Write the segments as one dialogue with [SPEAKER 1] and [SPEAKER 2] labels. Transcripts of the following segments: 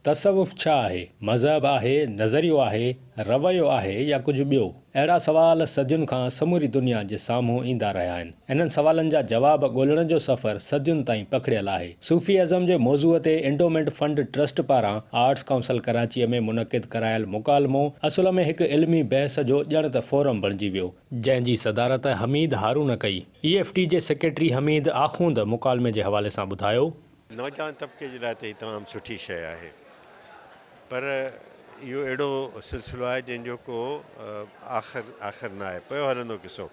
[SPEAKER 1] तसवुफ़ छा आहे? मज़हब आहे, नज़रियो आहे, रवैयो आहे या कुझु ॿियो? अहिड़ा सवाल सदियुनि खां समूरी दुनिया जे साम्हूं ईंदा रहिया आहिनि। इन्हनि सवालनि जा जवाब ॻोल्हण जो सफ़र सदियुनि ताईं पखिड़ियल आहे। सूफ़ीअज़म जे मौज़ूअ ते एंडोमेंट फंड ट्रस्ट पारां आर्ट्स काउंसिल कराचीअ में मुनक़िद करायल मुकालमो असुल में हिकु इल्मी बहस जो ॼण त फोरम बणिजी वियो, जंहिं जी सदारत हमीद हारून कई। EFT जे सेक्रेटरी हमीद आख़ूंद मुकालमे जे हवाले सां ॿुधायो,
[SPEAKER 2] नौजवान तबके जे लाइ त ही तमामु सुठी शइ आहे, पर इहो अहिड़ो सिलसिलो आहे जंहिंजो को आख़िर न आहे, पियो हलंदो किसो।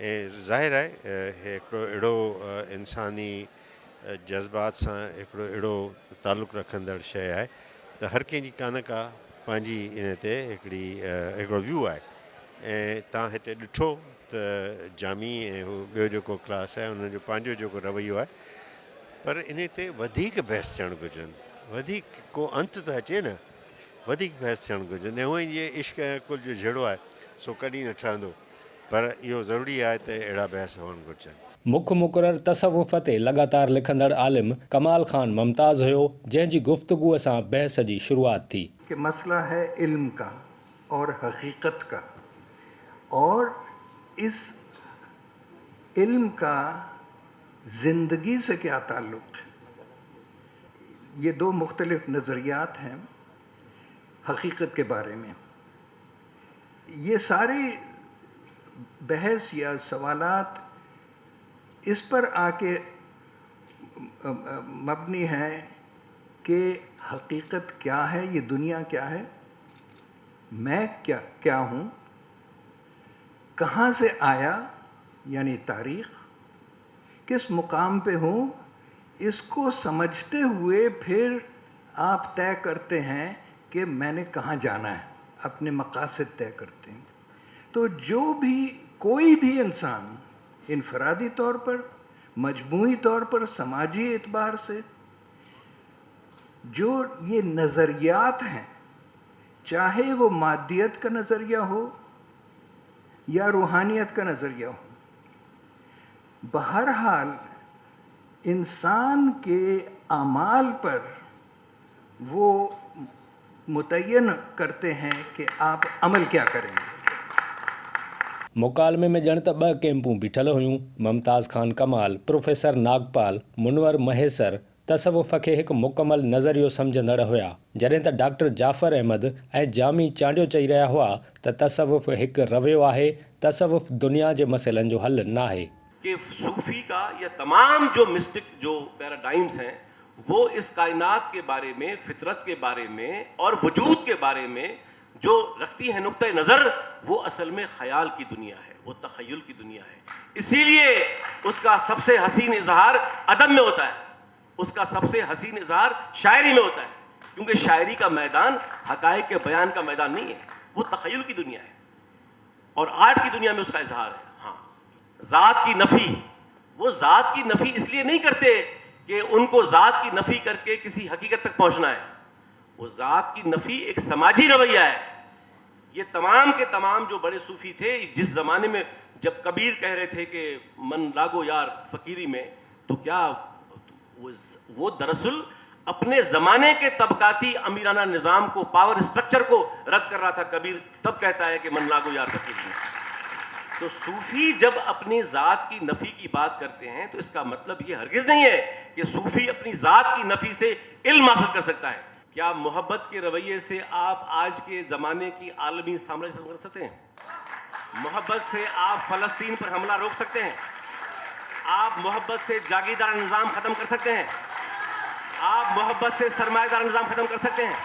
[SPEAKER 2] ऐं ज़ाहिर आहे हिकिड़ो अहिड़ो इंसानी जज़्बात सां हिकिड़ो अहिड़ो तालुक़ु रखंदड़ शइ आहे त हर कंहिंजी का न का पंहिंजी इन ते हिकिड़ो व्यू आहे। ऐं तव्हां हिते ॾिठो त जामी ऐं ॿियो जेको क्लास आहे उन्हनि जो पंहिंजो जेको रवैयो आहे, पर इन ते वधीक बहस थियणु घुरिजनि, वधीक को अंत त अचे न, वधीक बहस थियणु घुरिजनि। ऐं हूअं ई जीअं इश्क ऐं कुल जो जहिड़ो आहे सो कॾहिं न ठहंदो, पर इहो ज़रूरी आहे त अहिड़ा बहस हुअणु घुरिजनि।
[SPEAKER 1] मुख्य मुक़रर तसवुफ़ ते लगातार लिखंदड़ आलिम कमाल खान मुमताज़ हुयो, जंहिंजी गुफ्तगूअ सां बहस जी शुरुआत थी।
[SPEAKER 3] कि मसला है इल्म का और हकीकत का, और इस इल्म का ज़िंदगी से क्या ताल्लुक़ है। ये दो मुख्तलिफ नज़रियात हैं हकीकत के बारे में। ये सारी बहस या सवालात इस पर आके मबनी है कि हकीकत क्या है, ये दुनिया क्या है, मैं क्या हूँ, कहाँ से आया यानी तारीख़, किस मुकाम पे हूँ, इसको समझते हुए फिर आप तय करते हैं कि मैंने कहाँ जाना है, अपने मकासद तय करते हैं। तो जो भी कोई भी इंसान इनफरादी तौर पर, मजमूई तौर पर, समाजी एतबार से जो ये नज़रियात हैं, चाहे वो मादियत का नज़रिया हो या रूहानियत का नज़रिया हो, बहरहाल इंसान के अमाल पर वो मुतय्यन करते हैं कि आप अमल क्या करेंगे।
[SPEAKER 1] मुकालमे में ॼण त 2 कैंपूं बीठल हुयूं। मुमताज़ खान कमाल, प्रोफेसर नागपाल, मुनवर महेसर तसवुफ़ खे हिकु मुकमल नज़रियो सम्झंदड़ हुया, जॾहिं त डॉक्टर जाफ़र अहमद ऐं जामी चांडियो चई रहिया हुआ त तसवुफ़ हिकु रवैयो आहे, तसवुफ़ दुनिया जे मसइलनि जो हल न आहे।
[SPEAKER 4] कि सूफ़ी का या तमाम जो मिस्टिक जो पैराडाइम्स हैं वो इस कायनात के बारे में, फितरत के बारे में और वजूद के बारे में जो रखती है नुक्ता नज़र, वो असल में ख़याल की दुनिया है, वो तख़य्युल की दुनिया है। इसीलिए उसका सबसे हसीन इजहार अदब में होता है, उसका सबसे हसीन इजहार शायरी में होता है, क्योंकि शायरी का मैदान हक़ाइक़ के बयान का मैदान नहीं है, वो तख़य्युल की दुनिया है और आर्ट की दुनिया में उसका इजहार है। हाँ, ज़ात की नफ़ी, वो ज़ात की नफ़ी इसलिए नहीं करते कि उनको ज़ात की नफ़ी करके किसी हकीकत तक पहुँचना है, वो ज़ात की नफ़ी एक समाजी रवैया है। ये तमाम के तमाम जो बड़े सूफ़ी थे, जिस ज़माने में जब कबीर कह रहे थे कि मन लागो यार फ़कीरी में, तो क्या वो दरअसल अपने ज़माने के तबकाती अमीराना निज़ाम को, पावर स्ट्रक्चर को रद्द कर रहा था। कबीर तब कहता है कि मन लागो यार फ़कीरी में। तो सूफ़ी जब अपनी ज़ात की नफ़ी की बात करते हैं तो इसका मतलब ये हरगिज़ नहीं है कि सूफ़ी अपनी ज़ात की नफ़ी से इल्म हासिल कर सकता है। क्या मोहब्बत के रवैये से आप आज के ज़माने की आलमी साम्राज्य खत्म कर सकते हैं? मोहब्बत से आप फ़लस्तीन पर हमला रोक सकते हैं? आप मोहब्बत से जागीरदार निज़ाम ख़त्म कर सकते हैं? आप मोहब्बत से सरमायादार निज़ाम ख़त्म कर सकते हैं?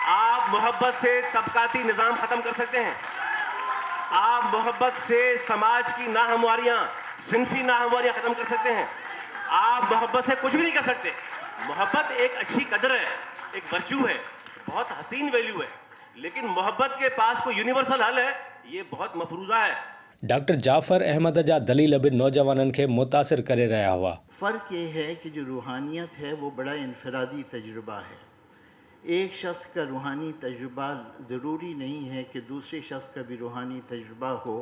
[SPEAKER 4] आप मोहब्बत से तबकाती निज़ाम ख़त्म कर सकते हैं? आप मोहब्बत से समाज की नाहमवारियाँ, सिनफी नाहमवारियाँ ख़त्म कर सकते हैं? आप मोहब्बत से कुछ भी नहीं कर सकते। मोहब्बत एक अच्छी कदर है, एक वर्च्यू है, बहुत हसीन वैल्यू है, लेकिन मोहब्बत के पास कोई यूनिवर्सल हल है, ये बहुत मफरूज़ा है।
[SPEAKER 1] डॉक्टर जाफ़र अहमद जा दलील भी नौजवाननि खे मुतासिर करे रहा हुआ।
[SPEAKER 5] फ़र्क ये है कि जो रूहानियत है वो बड़ा इनफरादी तजुर्बा है। एक शख्स का रूहानी तजुर्बा ज़रूरी नहीं है कि दूसरे शख्स का भी रूहानी तजुर्बा हो,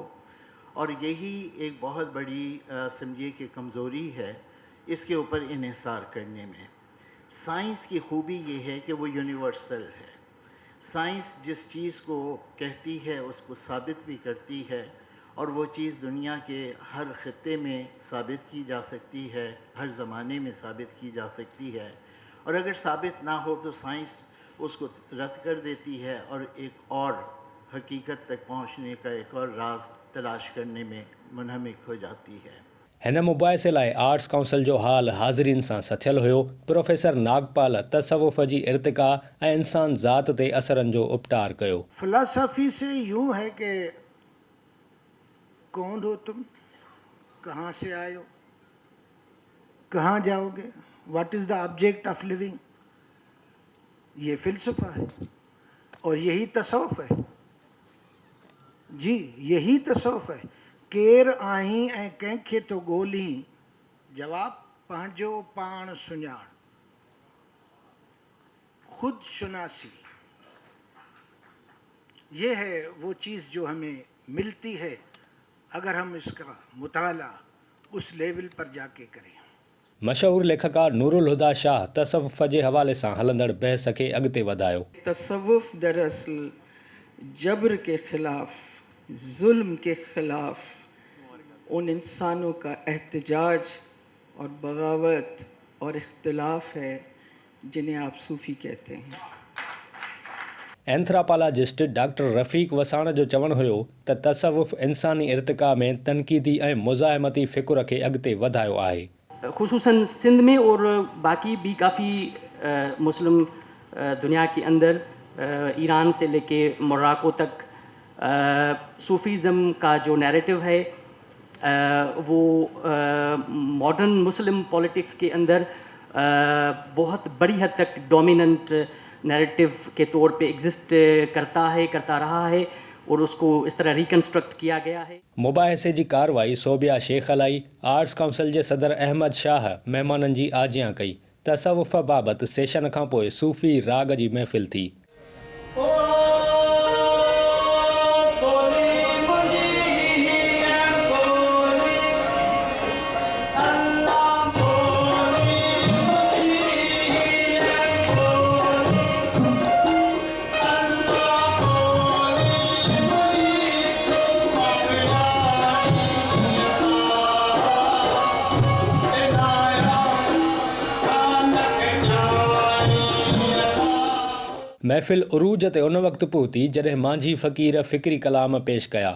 [SPEAKER 5] और यही एक बहुत बड़ी समझिए कि कमज़ोरी है इसके ऊपर इन्हिसार करने में। साइंस की खूबी ये है कि वो यूनिवर्सल है। साइंस जिस चीज़ को कहती है उसको साबित भी करती है, और वो चीज़ दुनिया के हर खित्ते में साबित की जा सकती है, हर ज़माने में साबित की जा सकती है। और अगर साबित ना हो तो साइंस उसको रद्द कर देती है और एक और हकीकत तक पहुंचने का एक और राज तलाश करने में मुनहमिक हो जाती है।
[SPEAKER 1] हिन मुबाहिसे लाइ आर्ट्स काउंसिल जो हाल हाज़रीन सां सथियल हुयो। प्रोफेसर नागपाल तसवुफ़ जी इर्तिका ऐं इंसान ज़ात ते असरनि जो उपटार कयो।
[SPEAKER 3] फिलॉसफी से यूं है कि कौन हो तुम, कहाँ से आए हो, कहाँ जाओगे, what is the object of living, ये फ़िलसफ़ा है और यही तसव्वुफ़ है। जी, यही तसव्वुफ़ है। केर आहीं ऐं कंहिंखे तो ॻोल्ही, जवाब पंहिंजो पाण सुञाण, खुद शुनासी। ये है वो चीज़ जो हमें मिलती है अगर हम इसका मुताला उस लेवल पर जाके करें।
[SPEAKER 1] मशहूर लेखकार नूरुल हुदा शाह तसवुफ़ जे हवाले सां हलंदड़ बहस खे अॻिते वधायो।
[SPEAKER 6] तसव्वुफ़ दरअसल जबर के ख़िलाफ़, जुल्म के ख़िलाफ़ उन इंसानों का एहतजाज और बगावत और इख्तिलाफ है जिन्हें आप सूफ़ी कहते हैं।
[SPEAKER 1] एंथ्रोपोलॉजिस्ट डॉक्टर रफ़ीक वसाण जो चवणु हुयो त तसवुफ़ इंसानी इर्तिका में तनक़ीदी ऐं मुज़ाहिमती फ़िकुर खे अॻिते वधायो आहे।
[SPEAKER 7] खुसूसन सिंध में और बाकी भी काफ़ी मुस्लिम दुनिया के अंदर, ईरान से लेके मोरक्को तक सूफ़ीज़म का जो नैरेटिव है वो मॉडर्न मुस्लिम पॉलिटिक्स के अंदर बहुत बड़ी हद तक डोमिनेंट नैरेटिव के तौर पे एग्जिस्ट करता रहा है और उसको इस तरह रिकन्स्ट्रक्ट किया गया है।
[SPEAKER 1] मुबाहिसे जी कार्रवाई सोबिया शेख अलाई, आर्ट्स काउंसिल जे सदर अहमद शाह महिमाननि जी आजियां कई। तसवुफ़ बाबति सेशन खां पोइ सूफ़ी राग जी महफ़िल थी। महफ़िल उरूज ते उन वक़्तु पहुती जॾहिं मांझी फ़क़ीर फ़िक्री कलाम पेश कया।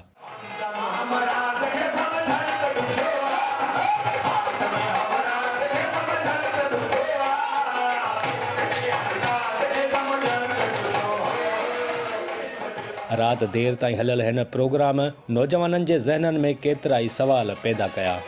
[SPEAKER 1] राति देर ताईं हलियल हिन प्रोग्राम नौजवाननि जे ज़हननि में केतिरा ई सवाल पैदा कया।